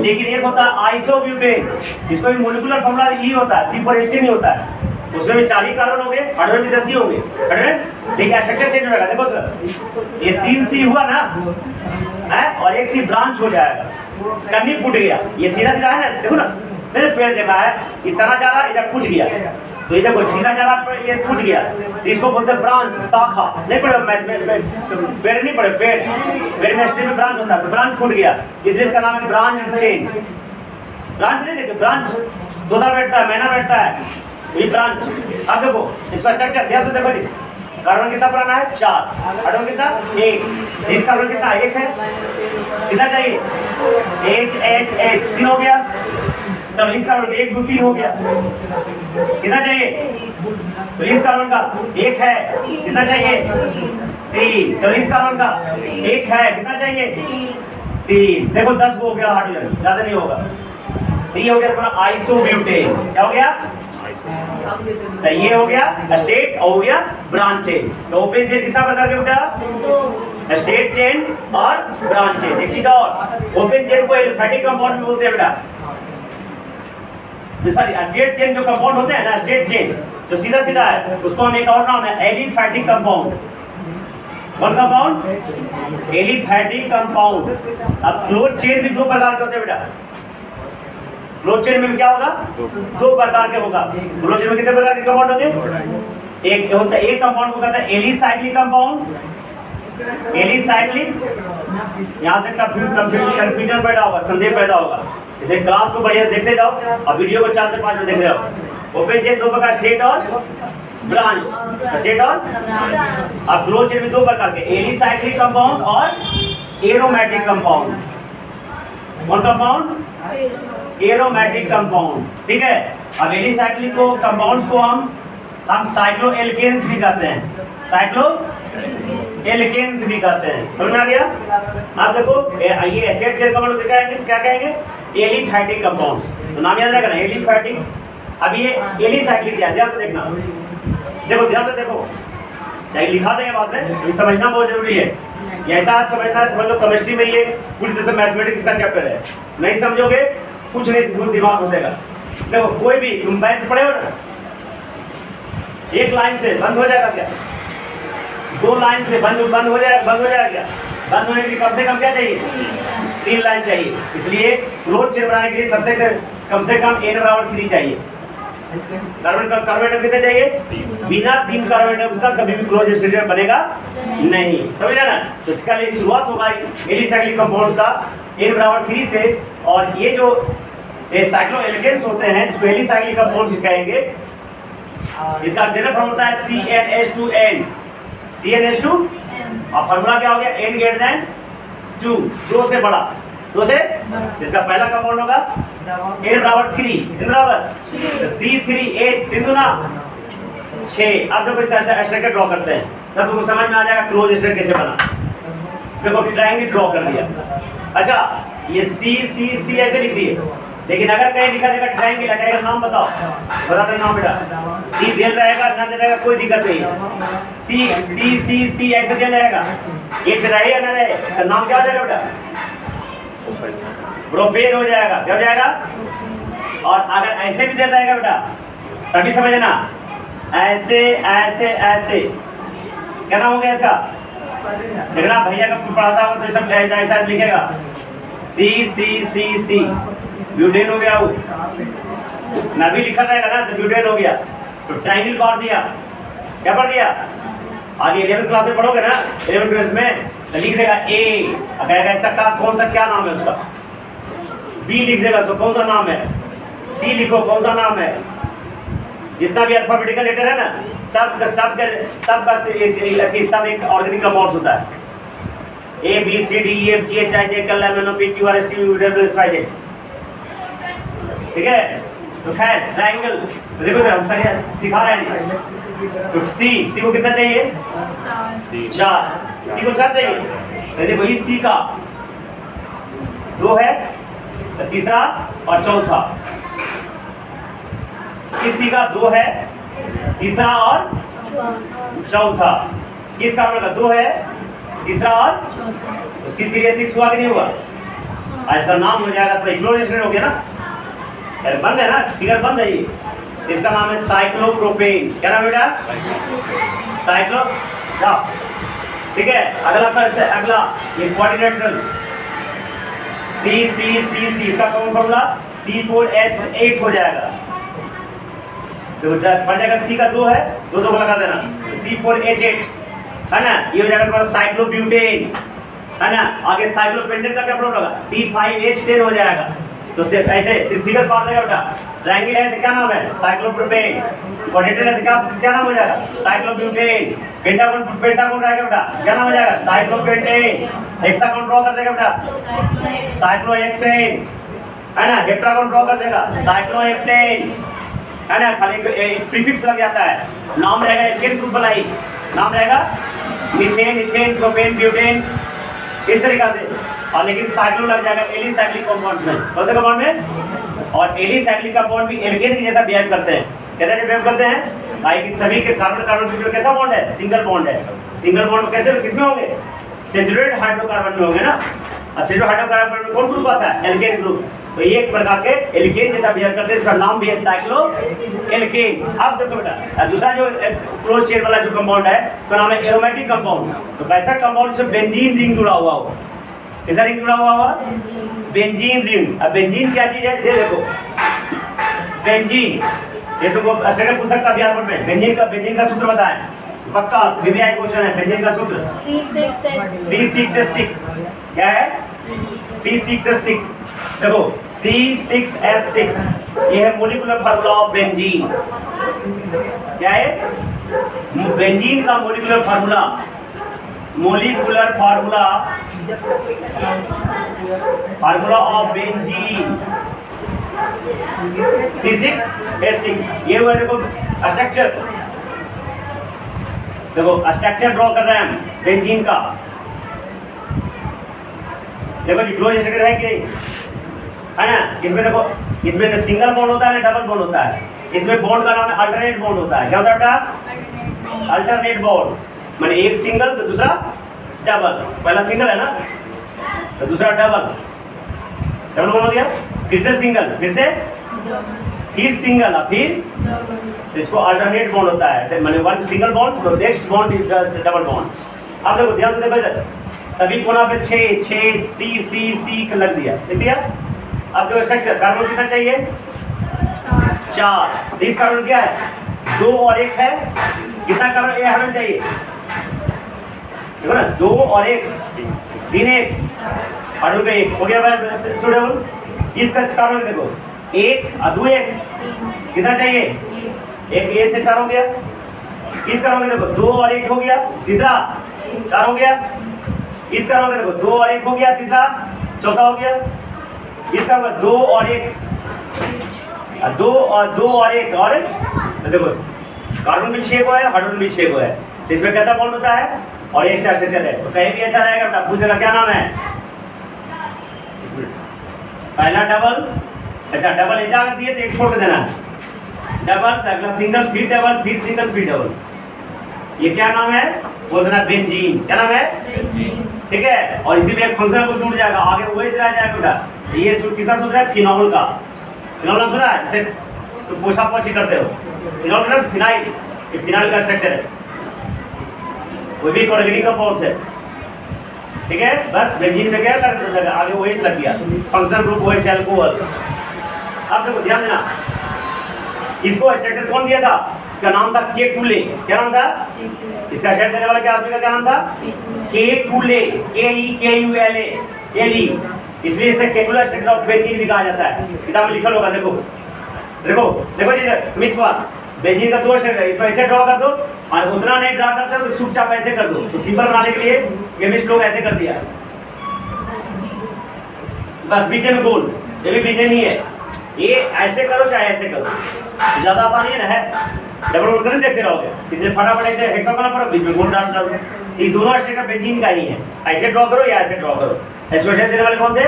लेकिन एक होता है आइसोब्यूटेन, इसको भी मोलिकुलर फॉर्मूला ई होता है, C4H10 ही होता है। उसमें भी 40 कार्बन हो गए, हाइड्रोजन भी 10 ही होंगे, ठीक है। स्ट्रक्चर चेंज हो जाएगा। देखो सर ये 3 C हुआ ना है और एक C ब्रांच हो जाएगा, कमी फूट गया। ये सीधा सीधा है ना, देखो ना मैंने पेड़ देखा है, इतना ज्यादा इधर फूट गया, तो इधर कोई सीधा ज्यादा ये फूट गया, तो इसको बोलते हैं ब्रांच, शाखा। नहीं पढ़े पेड़ नहीं पढ़े, पेड़ में स्टेम में ब्रांच होता है, तो ब्रांच फूट गया, इसलिए इसका नाम है ब्रांच चेन। ब्रांच नहीं देखो, ब्रांच तोता बैठता है, मैना बैठता है, ये ब्रांच। अब देखो इसका स्ट्रक्चर ध्यान से देखो जी, कार्बन कितना पुराना है 4, हाइड्रोजन कितना 1, इस कार्बन कितना 1 है, कितना चाहिए H 3 हो गया। चलो इस कार्बन 1 2 3 हो गया, कितना चाहिए? तो इस कार्बन का 1 है, कितना चाहिए 3। चलो इस कार्बन का 1 है, कितना चाहिए 3। देखो 10 हो गया हाइड्रोजन, ज्यादा नहीं होगा। तो ये हो गया तुम्हारा आइसोब्यूटेन। क्या हो गया? तो ये हो गया स्टेट और हो गया ब्रांच चेन। तो ओपन चेन कितना प्रकार के बेटा? स्टेट चेन और ब्रांच चेन। एक चीज और, ओपन चेन को एलिफैटिक कंपाउंड भी बोलते हैं बेटा। सॉरी स्टेट चेन जो कंपाउंड होते हैं ना, स्टेट चेन जो सीधा सीधा है, उसको हम एक और नाम है एलिफैटिक कंपाउंड। कौन कंपाउंड? Aliphatic compound. अब क्लोज चेन भी 2 प्रकार के होते हैं बेटा। क्लोज चेन में क्या होगा? 2 प्रकार के होगा। क्लोज चेन में कितने प्रकार के कंपाउंड होंगे? एक होता है, एक कंपाउंड को कहते हैं एलिसाइक्लिक कंपाउंड। एलिसाइक्लिक, यहाँ से कंफ्यूजन पैदा होगा, संदेह पैदा होगा। इसे क्लास को बढ़िया देखते जाओ और वीडियो को 4 से 5 मिनट देख रहे हो। ओपन चेन 2 प्रकार, स्टेट और ब्रांच, स्टेट और। अब क्लोज चेन में 2 प्रकार के, एलिसाइक्लिक कंपाउंड और एरोमेटिक कंपाउंड। कौन कंपाउंड? एरोमेटिक कंपाउंड, ठीक है। अब एलिसाइक्लिक को कंपाउंड्स को हम साइक्लोएल्केन्स भी कहते हैं, साइक्लोएल्केन्स भी कहते हैं। समझ में आ गया? आप देखो ये स्टेट चेन कंपाउंड क्या कहेंगे? Aliphatic compounds. तो नाम याद रहेगा ना, एलिफैटिक। अब ये एलिसाइक्लिक क्या है, ध्यान से देखना, देखो ध्यान से देखो, चाहे लिखा देंगे बाद में, ये समझना बहुत जरूरी है। ये ऐसा समझना है, समझ लो केमिस्ट्री में ये पूरी तरह से मैथमेटिक्स का चैप्टर है, नहीं समझोगे कुछ नहीं, भूल दिमाग हो जाएगा। देखो कोई भी तुम बैंक पढ़े हो ना, एक लाइन से बंद हो जाएगा क्या? 2 लाइन से बंद हो जाएगा क्या? बंद होने के लिए कम से कम क्या चाहिए? 3 लाइन चाहिए। इसलिए क्लोज चेन बनाने के लिए सबसे कम से कम n बराबर 3 चाहिए। कार्बन एटम कितने चाहिए? बिना 3 कार्बन एटम का कभी भी क्लोज स्ट्रक्चर बनेगा नहीं। समझ ना? तो इसका लिए शुरुआत होगा एलिसाइक्लिक कंपाउंड्स का n बराबर 3 से। और ये जो साइक्लोएल्केन्स होते हैं जिसको एलिसाइक्लिक कंपाउंड्स कहेंगे, इसका जनरल फॉर्मूला है CnH2n। CnH2 और फॉर्मूला क्या हो गया? n ग्रेटर देन 2, 2 से बड़ा, 2 से। इसका पहला कंपाउंड होगा n बराबर 3, n बराबर C3H सिंधु ना 6। अब देखो इसका स्ट्रक्चर ड्रॉ करते हैं, तब तुमको समझ में आ जाएगा क्लोज स्ट्रक्चर कैसे बना। देखो ट्रायंगल ड्रॉ कर दिया। अच्छा ये C ऐसे लिख दिए, लेकिन अगर कहीं लिखा रहेगा ट्रायंगल लगाएगा, नाम बताओ, बता दो नाम बेटा। C दिया रहेगा ना दिया रहेगा कोई दिक्कत नहीं। C ऐसे दिया रहेगा, H रहे या ना रहे, तो नाम क्या हो जाएगा बेटा? प्रोपेन हो जाएगा। क्या हो जाएगा? और अगर ऐसे भी दिया रहेगा बेटा, तभी समझना, ऐसे ऐसे ऐसे, क्या नाम हो गया इसका? देखना भैया का पढ़ाता होगा तो सब ऐसा लिखेगा, C ब्यूटेन हो गया। वो ना भी लिखा रहेगा ना तो ब्यूटेन हो गया। तो ट्रायंगल पढ़ दिया, क्या पढ़ दिया? आगे 11th क्लास में पढ़ोगे ना, 11th क्लास में तो लिख देगा A, कहेगा इसका कौन सा क्या नाम है उसका। B लिख देगा तो कौन सा नाम है, C लिखो कौन सा नाम है। जितना भी अल्फाबेटिकल लेटर है ना, सब एक ऑर्गेनिक कंपाउंड होता है। A B C D E F G H I J K L M N O P Q R S T U V W X Y Z, ठीक है। तो खैर ट्रायंगल देखो हम सही सिखा रहे हैं। तो C को कितना चाहिए? 4। C को 4 चाहिए। तो देखो इस C का 2 है, तीसरा और चौथा। इस C का 2 है, तीसरा और चौथा। इस कार्बन का 2 है, तीसरा और तो C3H6 हुआ कि नहीं हुआ? आज का नाम हो जाएगा तो क्लोरीनेशन हो गया ना, यार बंद है ना, फिगर बंद है ये। इसका नाम है साइक्लोप्रोपेन। क्या नाम है बेटा? साइक्लो। ठीक है, अगला अगला ये क्वाड्रिलेटरल C इसका कौन फॉर्मूला? C4H8 हो जाएगा। तो पड़ जाएगा C का 2 है, 2 को लगा देना, C4H8 है ना, ये हो जाएगा तुम्हारा साइक्लोब्यूटेन है ना। आगे साइक्लोपेंटेन का क्या प्रॉब्लम होगा? C5H10 हो जाएगा। तो सिर्फ ऐसे सिर्फ फिगर पार देगा बेटा। ट्रायंगल है तो क्या नाम है? साइक्लोप्रोपेन। क्वाड्रेटर है तो क्या नाम हो जाएगा? साइक्लोब्यूटेन। पेंटागन रहेगा बेटा, क्या नाम हो जाएगा? साइक्लोपेंटेन। हेक्सागन ड्रॉ कर देगा बेटा, साइक्लोहेक्सेन है ना। हेप्टागन ड्रॉ कर देगा, साइक्लोहेप्टेन है ना। खाली एक प्रीफिक्स लग जाता है, नाम रहेगा एल्केन ग्रुप वाला ही नाम रहेगा, मीथेन, इथेन, प्रोपेन, ब्यूटेन, इस तरीका से। और लेकिन साइक्लो लग जाएगा एलिसाइक्लिक कंपाउंड में, कौन से कंपाउंड में? और एलिसाइक्लिक कंपाउंड भी एल्केन की जैसा बिहेव करते हैं। कैसे बिहेव करते हैं भाई? कि सभी के कार्बन कार्बन के बीच कैसा बॉन्ड है? सिंगल बॉन्ड है। सिंगल बॉन्ड कैसे किसमें होंगे? सैचुरेटेड हाइड्रोकार्बन में होंगे ना। और सैचुरेटेड हाइड्रोकार्बन में कौन ग्रुप आता है? Alkane group. तो ये एक प्रकार के एल्केन जैसा बिहेव करते हैं, इसका नाम भी है साइक्लो एल्केन। अब देखो बेटा, दूसरा जो क्लोज चेन वाला जो कंपाउंड है तो नाम है एरोमेटिक कंपाउंड। तो कैसा कंपाउंड से बेंजीन रिंग जुड़ा हुआ हो? कैसा रिंग जुड़ा हुआ? Benzene ring. अब बेंजीन क्या चीज है? ये देखो बेंजीन, ये तुमको सेकंड पूछ सकता है बिहार में। बेंजीन का सूत्र बताएं, पक्का बीबीआई क्वेश्चन है। बेंजीन का सूत्र C6H6 क्या है? C6H6 देखो, C6H6 ये है मोलिकुलर फार्मूला ऑफ बेंजीन। क्या है? बेंजीन का molecular formula, formula of benzene C6H6। ये हुआ देखो स्ट्रक्चर, देखो स्ट्रक्चर ड्रॉ कर रहे हैं हम बेंजीन का। देखो जी क्लोज स्ट्रक्चर है कि नहीं है ना। इसमें देखो, इसमें सिंगल बॉन्ड होता है ना डबल बॉन्ड होता है। इसमें बॉन्ड का नाम है अल्टरनेट बॉन्ड होता है। क्या होता है बेटा? अल्टरनेट बॉन्ड, माने एक सिंगल तो दूसरा डबल। पहला सिंगल है ना तो दूसरा डबल, डबल बॉन्ड हो गया, फिर से सिंगल, फिर सिंगल, फिर इसको अल्टरनेट बॉन्ड होता है, माने वन सिंगल बॉन्ड तो next bond is double bond. अब देखो ध्यान से देखो इधर, सभी कोना पे 6 C का लग दिया, लिख दिया। अब देखो स्ट्रक्चर, कार्बन कितना चाहिए? 4। इस कार्बन क्या है? 2 और 1 है। कितना कार्बन ये हमें चाहिए? देखो ना, 2 और 1, 3 1 और 1 हो गया सुटेबल। इसका कार्बन देखो 1 और 2 1 कितना चाहिए? 1 A से 4 हो गया। इस कार्बन देखो 2 और 1 हो गया, तीसरा 4 हो गया। इस कार्बन देखो 2 और 1 हो गया, तीसरा चौथा हो गया। इसका 2 और 1 2 और 1 और तो देखो कार्बन भी 6 को है, हाइड्रोजन भी 6 को है। इसमें कैसा बॉन्ड होता है? और एक साथ स्ट्रक्चर है, तो कहीं भी ऐसा रहेगा बेटा, पूछेगा क्या नाम है? पहला डबल, अच्छा डबल ऐसा कर दिए तो एक छोड़ के देना, डबल अगला सिंगल, फिर डबल, फिर सिंगल, फिर डबल। ये क्या नाम है? वो देना बेंजीन। क्या नाम है? ठीक है। और इसी में एक फंक्शन को जुड़ जाएगा, आगे वही चला जाएगा बेटा। ये किसका सूत्र है? फिनॉल का। फिनॉल नाम सुना है? जैसे तो पोछा पोछी करते हो, फिनॉल मतलब फिनाइल, ये फिनाइल का स्ट्रक्चर है, वो भी ऑर्गेनिक कंपाउंड है। ठीक है, बस बेंजीन में क्या लगा, आगे वही लग गया, फंक्शन ग्रुप वही अल्कोहल। अब देखो ध्यान देना, इसको स्ट्रक्चर कौन दिया था? इसका नाम था केकुले। क्या नाम था इसका? स्ट्रक्चर देने वाला क्या आदमी का क्या नाम था? केकुले, KEKULE, इसलिए इसे केकुलर स्ट्रक्चर ऑफ बेंजीन भी कहा जाता है। किताब में लिखा होगा, देखो देखो देखो जी, मिथ बात, बेंजीन का 2 स्ट्रक्चर है, तो ऐसे ड्रॉ कर दो, और उतना नहीं ड्रॉ करते तो चुपचाप ऐसे कर दो। तो सिंपल बनाने के लिए केमिस्ट लोग ऐसे कर दिया, बस बीच में गोल, ये भी बीच नहीं है, ये ऐसे करो चाहे ऐसे करो, ज्यादा आसानी है ना है। डबल बोल्ड नहीं देखते रहोगे, इसलिए फटाफट ऐसे हेक्सागोनल करो, बीच में गोल डाल दो। ये दोनों स्ट्रक्चर बेंजीन का ही है, ऐसे ड्रॉ करो या ऐसे ड्रॉ करो। स्पेशल देने वाले कौन थे?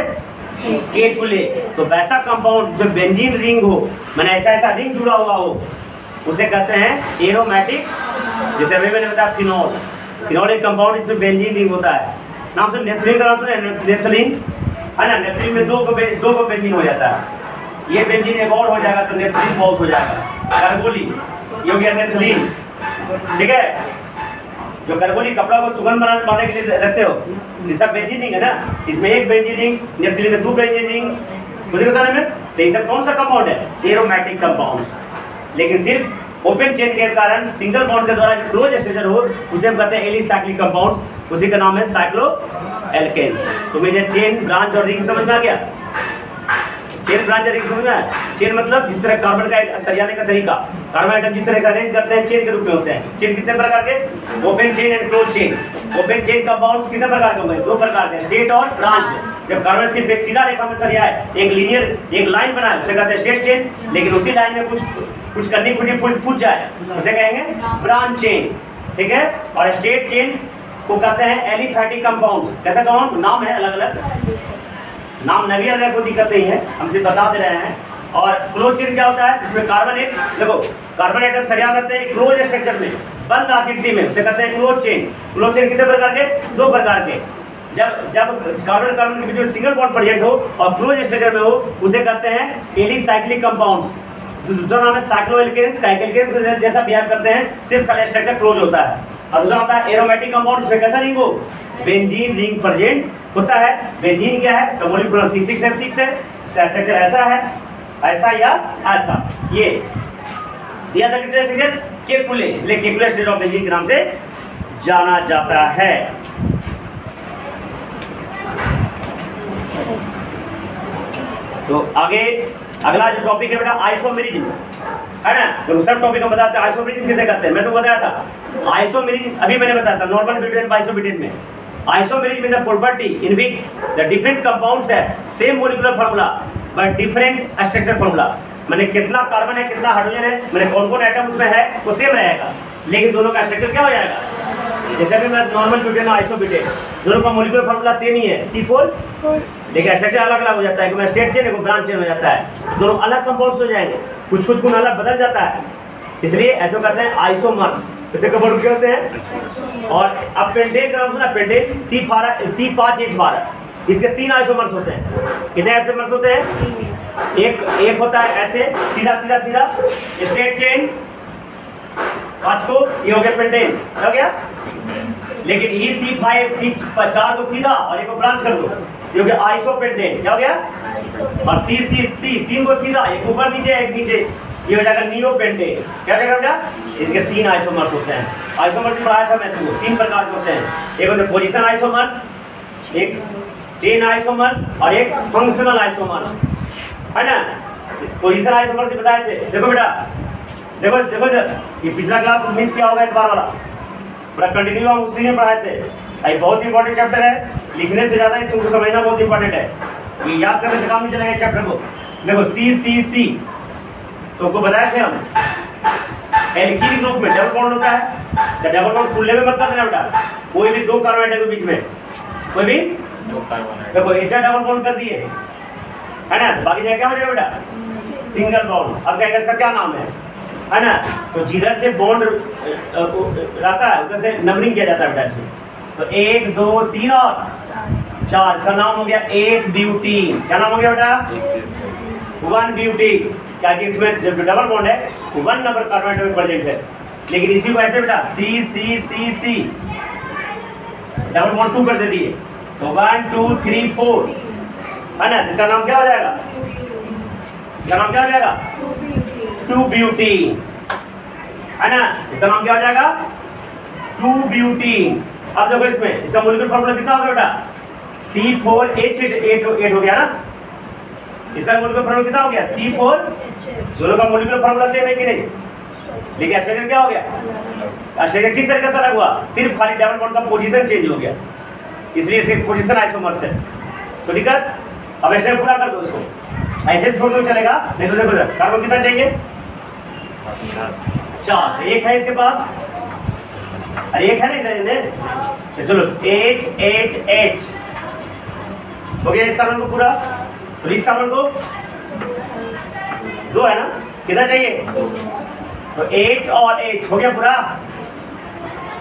केकुले। तो वैसा कंपाउंड जिसमें बेंजीन रिंग हो, माने ऐसा रिंग जुड़ा हुआ हो, उसे कहते हैं एरोमेटिक। जैसे अभी मैंने बताया फिनॉल, फिनॉल एक कंपाउंड इसमें बेंजीन रिंग होता है। नाम से नेफ्थलीन का नाम सुना है, नेफ्थलीन है ना। नेफ्थलीन में दो को बेंजीन हो जाता है। ये बेंजीन एक और हो जाएगा तो नेफ्थलीन बहुत हो जाएगा। कार्बोली ये हो गया नेफ्थलीन, ठीक है। जो कार्बोली कपड़ा को सुगंध बनाने के लिए रखते हो, ये सब बेंजीन रिंग है ना। इसमें एक बेंजीन रिंग, नेफ्थलीन में 2 बेंजीन रिंग, मुझे बताने में। तो ये सब कौन सा कंपाउंड है? Aromatic compound. लेकिन सिर्फ ओपन चेन के कारण सिंगल बॉन्ड के द्वारा जो क्लोज स्ट्रक्चर हो उसे हम कहते हैं एलिसाइक्लिक कंपाउंड्स, उसी का नाम है साइक्लोएल्केन्स। तो मुझे चेन, ब्रांच और रिंग समझ में आ गया। चेन, ब्रांच और रिंग समझ में आया। चेन मतलब जिस तरह कार्बन का एक सरियाने का तरीका, कार्बन आइटम जिस तरह का अरेंज करते हैं चेन के रूप में होते हैं। चेन कितने प्रकार के? Open chain and close chain. Open chain compounds कितने प्रकार के होंगे? 2 प्रकार के, स्ट्रेट और ब्रांच। जब कार्बन सिर्फ एक सीधा रेखा में सरिया है, एक लीनियर एक लाइन बना है, उसे कहते हैं स्ट्रेट चेन। लेकिन उसी लाइन में कुछ करनी फूट जाए उसे कहेंगे ब्रांच चेन, ठीक है। और स्ट्रेट चेन को कहते हैं एलिफैटिक कंपाउंड्स। कैसा कंपाउंड? नाम है अलग अलग, नाम नवी अलग, कोई दिक्कत नहीं है, हम सिर्फ बता दे रहे हैं। और क्लोज चेन क्या होता है? जिसमें कार्बन एक, देखो कार्बन आइटम सरिया करते हैं क्लोज स्ट्रक्चर में, बंद आकृति में, उसे कहते हैं क्लोज चेन। क्लोज चेन कितने प्रकार के? 2 प्रकार के। जब कार्बन कार्बन के बीच में सिंगल बॉन्ड प्रेजेंट हो और क्लोज स्ट्रक्चर में हो उसे कहते हैं एलिसाइक्लिक कंपाउंड्स। दूसरा नाम है साइक्लोएल्केन्स। साइक्लोएल्केन्स जैसा बिहेव करते हैं, सिर्फ स्ट्रक्चर क्लोज होता है। और दूसरा होता है एरोमेटिक कंपाउंड, उसमें कैसा रिंग हो? बेंजीन रिंग प्रेजेंट होता है। बेंजीन क्या है? इसका मॉलिक्यूलर C6H6 है, स्ट्रक्चर ऐसा है, ऐसा या ऐसा। ये दिया था किसने स्ट्रक्चर? केकुले, इसलिए केकुले स्ट्रक्चर ऑफ बेंजीन के नाम से जाना जाता है। तो आगे अगला जो टॉपिक है बेटा आइसोमेरिज्म, है ना। तो सब टॉपिक हम बताते हैं। आइसोमेरिज्म किसे कहते हैं? मैं तो बताया था आइसोमेरिज्म, अभी मैंने बताया था नॉर्मल ब्यूटेन बाइसोब्यूटेन में। Isomerism is the property in which the different compounds have same molecular formula but different structure formula. माने कितना कार्बन है, कितना हाइड्रोजन है, माने कौन-कौन एटम उसमें है वो सेम रहेगा, लेकिन दोनों का स्ट्रक्चर क्या हो जाएगा? जैसे भी मैं नॉर्मल ब्यूटेन और आइसोब्यूटेन दोनों का मॉलिक्यूलर फार्मूला सेम ही है C4, लेकिन स्ट्रक्चर अलग अलग हो जाता है। कि स्ट्रेट चेन को ब्रांच चेन हो जाता है, दोनों अलग कंपाउंड्स हो जाएंगे, कुछ गुण अलग बदल जाता है, इसलिए ऐसे कहते हैं आइसोमर्स। इसे कंपाउंड कहते हैं। और अब पेंटेन का नाम सुना? पेंटेन C5H12, इसके 3 आइसोमर्स होते हैं। कितने आइसोमर्स होते हैं? एक होता है ऐसे सीधा सीधा सीधा स्ट्रेट चेन, 5 को ये हो गया पेंटेन, हो गया। लेकिन ये C4 को सीधा और एक को ब्रांच कर दो, ये हो गया आइसोपेंटेन, क्या हो गया? और C 3 को सीधा, एक ऊपर नीचे एक नीचे, ये हो जाएगा नियोपेंटेन। क्या कहेगा बेटा? इसके 3 आइसोमर्स होते हैं। आइसोमर्स में पढ़ाया था मैं तुमको, 3 प्रकार के होते हैं। एक होते हैं पोजीशन आइसोमर्स, एक चेन आइसोमर्स और एक फंक्शनल आइसोमर्स, है ना। पोजीशन आइसोमर्स से बताए थे। देखो बेटा, देखो ये पिछला क्लास मिस किया होगा एक बार वाला, पूरा कंटिन्यू हम उसी में पढ़ाए थे। ये बहुत इंपॉर्टेंट चैप्टर है, लिखने से ज़्यादा इसको समझना बहुत इंपॉर्टेंट है। ये याद करने से काम नहीं चलेगा चैप्टर को। देखो C तो को बताए थे हम, एल्कीन ग्रुप में डबल बॉन्ड होता है। तो डबल बॉन्ड खुलने में मत कर देना बेटा, कोई भी 2 कार्बन आइटम के बीच में, कोई भी 2 कार्बन, देखो एचा डबल बॉन्ड कर दिए, है ना। बाकी जगह क्या हो जाएगा बेटा? Single bond. अब क्या इसका क्या नाम है ना। तो जिधर से बॉन्ड रहता है उधर से नंबरिंग किया जाता है बेटा इसमें। तो 1 2 3 और 4, इसका नाम हो गया 1 ब्यूटीन। क्या नाम हो गया बेटा? 1 ब्यूटीन। क्या कि इसमें जब डबल बॉन्ड है 1 नंबर कार्बन आइटम प्रेजेंट है, लेकिन इसी को ऐसे बेटा C डबल बॉन्ड 2 कर दे दिए, तो 1 2 3 4, है ना। इसका नाम क्या हो जाएगा? इसका नाम क्या हो जाएगा? 2 ब्यूटीन, है ना। इसका नाम क्या हो जाएगा? 2 ब्यूटीन। अब देखो इसमें इसका मॉलिक्यूलर फार्मूला कितना होगा बेटा? C4H8 हो गया ना। इसका मॉलिक्यूलर फार्मूला कितना हो गया? C4। दोनों का मॉलिक्यूलर फार्मूला सेम है कि नहीं? लेकिन स्ट्रक्चर क्या हो गया? स्ट्रक्चर किस तरीके से अलग हुआ? सिर्फ खाली डबल बॉन्ड का पोजीशन चेंज हो गया, इसलिए सिर्फ पोजीशन आइसोमर्स है। तो दिक्कत? अब स्ट्रक्चर पूरा कर दो इसको, ऐसे छोड़ दो चलेगा, नहीं तो देखो कार्बन कितना चाहिए? 4। एक है इसके पास, अरे एक है नहीं, तो चलो H हो गया इस कार्बन को पूरा। तो इस कार्बन को 2 है ना, कितना चाहिए? तो H और H हो गया पूरा।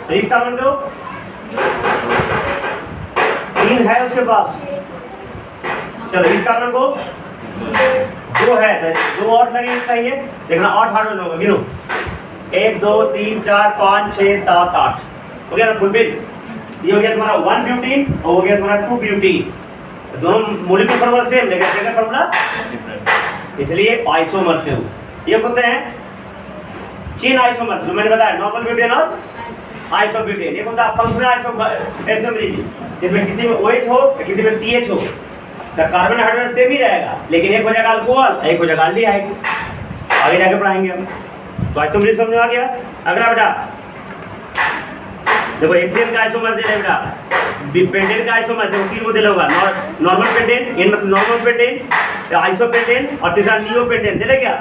तो इस कार्बन को 3 है उसके पास। चलो इस कार्बन को 2 है, तो 2 और लगे चाहिए। देखना 8 हाइड्रोजन होगा, गिनो 1 2 3 4 5 6 7 8 हो गया ना फुलफिल। ये हो गया तुम्हारा 1 ब्यूटीन और हो गया तुम्हारा 2 ब्यूटीन। दोनों मॉलिक्यूलर फार्मूला सेम लेकिन सेकंड फार्मूला इसलिए आइसोमर से हो। ये होते हैं चेन आइसोमर, जो मैंने बताया नॉर्मल ब्यूटेन और आइसोब्यूटेन। ये होता है फंक्शनल आइसोमरेज, जिसमें किसी में OH हो किसी में CH हो, तो कार्बन हाइड्रोजन सेम ही रहेगा लेकिन एक हो जाएगा अल्कोहल, एक हो जाएगा एल्डिहाइड। आगे जाके पढ़ाएंगे हम। तो आइसोमरेज समझ में आ गया। अगला बेटा देखो हेक्सेन का आइसोमर दे बेटा, पेंटेन का आइसोमर देखो 3 को दे होगा, नॉर्मल पेंटेन, इन मतलब नॉर्मल पेंटेन, आइसोपेंटेन और तीसरा नियोपेंटेन दे क्या।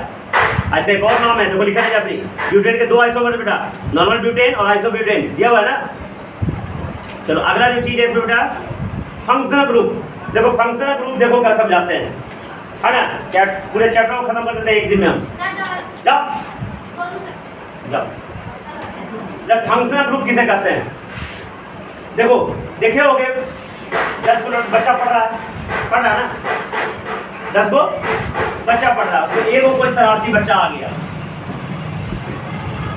ऐसे एक और नाम है देखो लिखा है अपनी ब्यूटेन के 2 आइसोमर बेटा, नॉर्मल ब्यूटेन और आइसोब्यूटेन दिया हुआ है ना। चलो अगला जो चीज है इसमें बेटा फंक्शनल ग्रुप। देखो फंक्शनल ग्रुप देखो क्या समझाते हैं, है ना। पूरे चैप्टर को खत्म कर देते हैं एक दिन में हम। जब फंक्शनल ग्रुप किसे कहते हैं, देखो देखे होगे 10 को बच्चा पढ़ रहा है ना, 10 को बच्चा पढ़ रहा है, उसमें एक कोई शरारती बच्चा आ गया,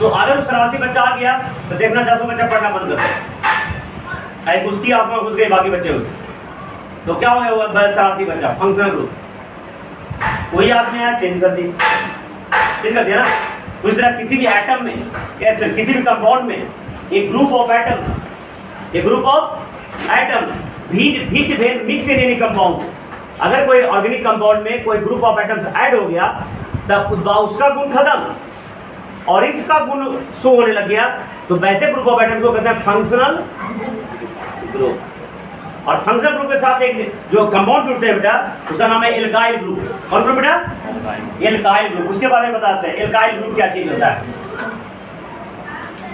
तो अगर शरारती बच्चा आ गया तो देखना 10 बच्चा पढ़ना बंद कर दे, उसकी आत्मा घुस गई बाकी बच्चे हुए, तो क्या हो गया वो शरारती बच्चा फंक्शनल ग्रुप। वही आपने यहाँ चेंज कर दिया ना। तो इस तरह किसी भी एटम में कैसे किसी भी कंपाउंड में एक ग्रुप ऑफ एटम्स बीच भेद मिक्स इन एनी कंपाउंड। अगर कोई ऑर्गेनिक कंपाउंड में कोई ग्रुप ऑफ एटम्स ऐड हो गया तब उसका गुण खत्म और इसका गुण शो होने लग गया, तो वैसे ग्रुप ऑफ एटम्स को कहते हैं फंक्शनल ग्रुप। और फंक्शनल ग्रुप के साथ एक जो कंपाउंड जुड़ते हैं बेटा उसका नाम है एल्काइल ग्रुप। कौन ग्रुप बेटा? Alkyl group. उसके बारे में बताते हैं एल्काइल ग्रुप क्या चीज होता है।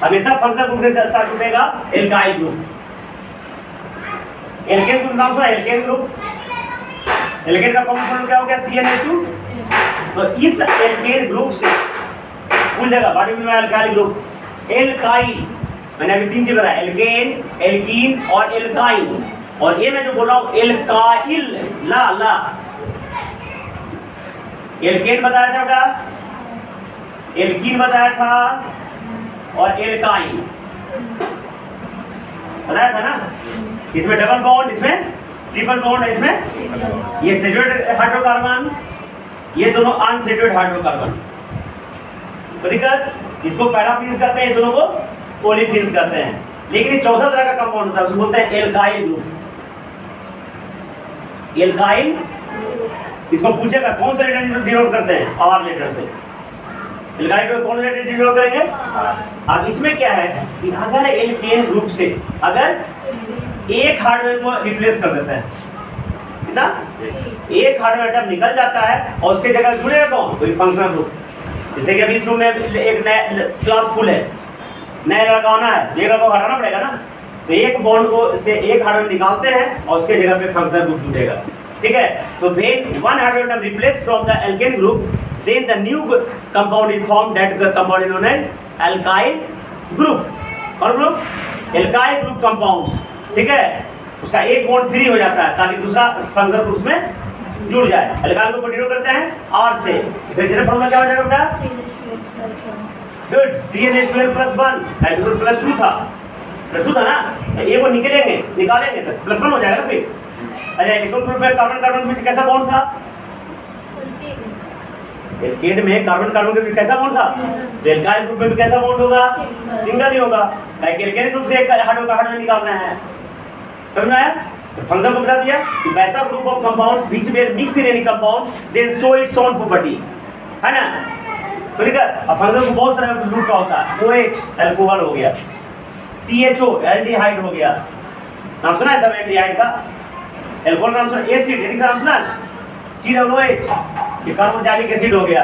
हमेशा फंक्शनल ग्रुप के साथ जुड़ेगा एल्काइल ग्रुप। एल्केन ग्रुप नाम सुना? एल्केन ग्रुप, एल्केन का कॉम्पोनेंट क्या हो गया? CnH2। तो इस एल्केन ग्रुप से भूल जाएगा बॉडी में एल्काइल ग्रुप। एल्काइल मैंने अभी 3 चीज बताया, एल्केन, एल्कीन और एल्काइन। और ये मैं जो बोल रहा हूं एल्काइल, ला एल्केन बताया था बेटा, एल्कीन बताया था और एल्काइन बताया था ना। इसमें डबल बॉन्ड, इसमें ट्रिपल बॉन्ड है, इसमें ये सैचुरेटेड हाइड्रोकार्बन, ये दोनों अनसैचुरेटेड हाइड्रोकार्बन। तो दिक्कत इसको पैराफिन्स कहते हैं, ये दोनों को ओलिफिन्स कहते हैं। लेकिन ये चौथा तरह का कंपाउंड होता है, उसको बोलते हैं एल्काइल ग्रुप। एल्काइल, इसको पूछेगा कौन सा लेटर डिनोट करते हैं? आर लेटर से। एल्काइल को कौन सा लेटर डिनोट करेंगे? अब इसमें क्या है कि अगर एल्केन ग्रुप से अगर एक हाइड्रोजन को रिप्लेस कर देता है, कितना? एक हाइड्रोजन एटम निकल जाता है और उसके जगह जुड़ेगा कौन? कोई फंक्शनल ग्रुप। जैसे कि अभी इस रूम में एक नया क्लास फुल है, नया लड़का होना है, एक लड़का को हटाना पड़ेगा ना, तो एक बॉन्ड को से एक हाइड्रोजन निकालते हैं और उसके जगह पे फंक्शनल ग्रुप जुड़ेगा। ठीक है, तो when one hydrogen replace from the alkane group then the new compound is form, that compound is known as alkyl group. और ग्रुप एल्काइल ग्रुप कंपाउंड्स, ठीक है, उसका एक बॉन्ड फ्री हो जाता है ताकि दूसरा फंक्शनल ग्रुप में जुड़ जाए। एल्काइल ग्रुप को डिनोट करते हैं R से। इसका जनरल फॉर्मूला क्या हो जाएगा बेटा? गुड, CnH2n+1, हाइड्रोजन +2 था, +2 था ना, ये वो निकालेंगे तो +1 हो जाएगा फिर। अच्छा इलेक्ट्रॉन ग्रुप में कार्बन कार्बन बीच कैसा बॉन्ड था? एल्केन में कार्बन कार्बन के बीच कैसा बॉन्ड था? तो एल्काइल ग्रुप में भी कैसा बॉन्ड होगा? सिंगल ही होगा, क्योंकि एल्केन ग्रुप से एक हाइड्रोजन निकालना है। समझ में आया? तो फंक्शन को बता दिया कि वैसा ग्रुप ऑफ कंपाउंड्स बीच में mix in any compound then show its own property, है ना। तो ठीक है, अब फंक्शन को बहुत सारे ग्रुप का होता है। OH अल्कोहल हो गया, CHO एल्डिहाइड हो गया, नाम सुना है सब एल्डिहाइड का। अल्कोहल नाम सुना, एसिड यानी नाम सुना, COOH ये कार्बोक्सिलिक एसिड हो गया।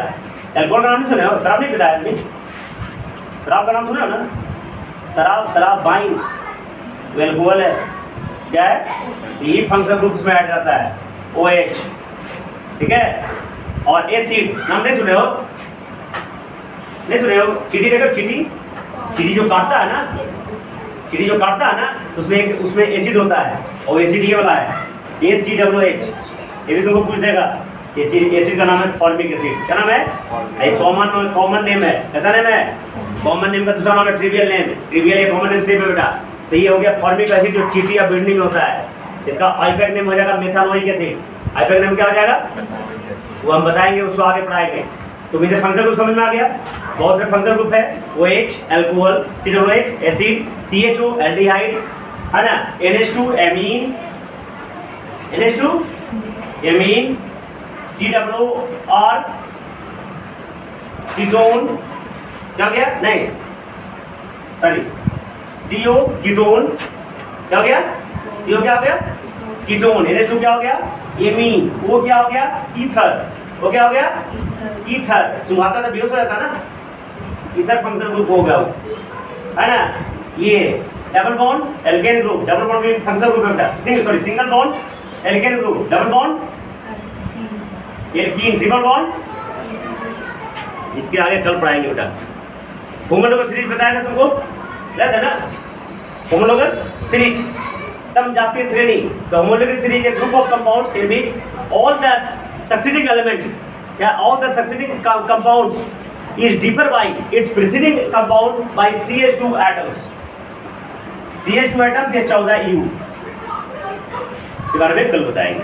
अल्कोहल का नाम नहीं सुने हो? शराब नहीं पीता आदमी, शराब का नाम सुने हो ना? शराब वाइन अल्कोहल है, क्या है? यही फंक्शनल ग्रुप में ऐड रहता है OH, ठीक है। और एसिड नाम नहीं सुने हो? नहीं सुने हो? चींटी देखो, चींटी, चींटी जो काटता है ना, चींटी जो काटता है ना, तो उसमें एसिड होता है और एसिड ये वाला है ACOH। ये भी तुमको पूछ देगा। ये एसिड का नाम है फॉर्मिक एसिड। क्या नाम है? एक कॉमन नेम है। कैसा नेम है? कॉमन नेम का दूसरा नाम है ट्रिवियल नेम। ट्रिवियल एक कॉमन नेम से बेटा। तो ये हो गया फॉर्मिक एसिड जो चींटी या बिल्डिंग में होता है। इसका आईपैक नेम हो जाएगा मेथानोइक एसिड। आईपैक नेम क्या हो जाएगा वो हम बताएंगे, उसको आगे पढ़ाएंगे। तो मुझे फंक्शनल ग्रुप समझ में आ गया। बहुत से फंक्शनल ग्रुप है, OH alcohol, COOH acid, CHO aldehyde, है ना, NH2 amine, NH2 amine, COR ketone. क्या हो गया? नहीं सॉरी, CO कीटोन। क्या हो गया? CO क्या हो गया? कीटोन। NH2 क्या हो गया? एमीन। वो क्या हो गया? ईथर। वो क्या हो गया? ईथर। सुंघाता था बेहोश हो जाता ना, ईथर फंक्शनल ग्रुप हो गया वो, है ना। ये double bond alkane group, double bond भी फंक्शनल ग्रुप है बेटा। Single bond alkane group, double bond alkene, triple bond. इसके आगे कल पढ़ाएंगे बेटा। होमोलोगस सीरीज बताया था तुमको, याद है ना? होमोलोगस सीरीज समजातीय श्रेणी। The homologous series a group of compounds in which all the succeeding elements या all the succeeding compounds is differ by its preceding compound by CH2 atoms। CH2 atoms या 14 U के बारे में कल बताएंगे।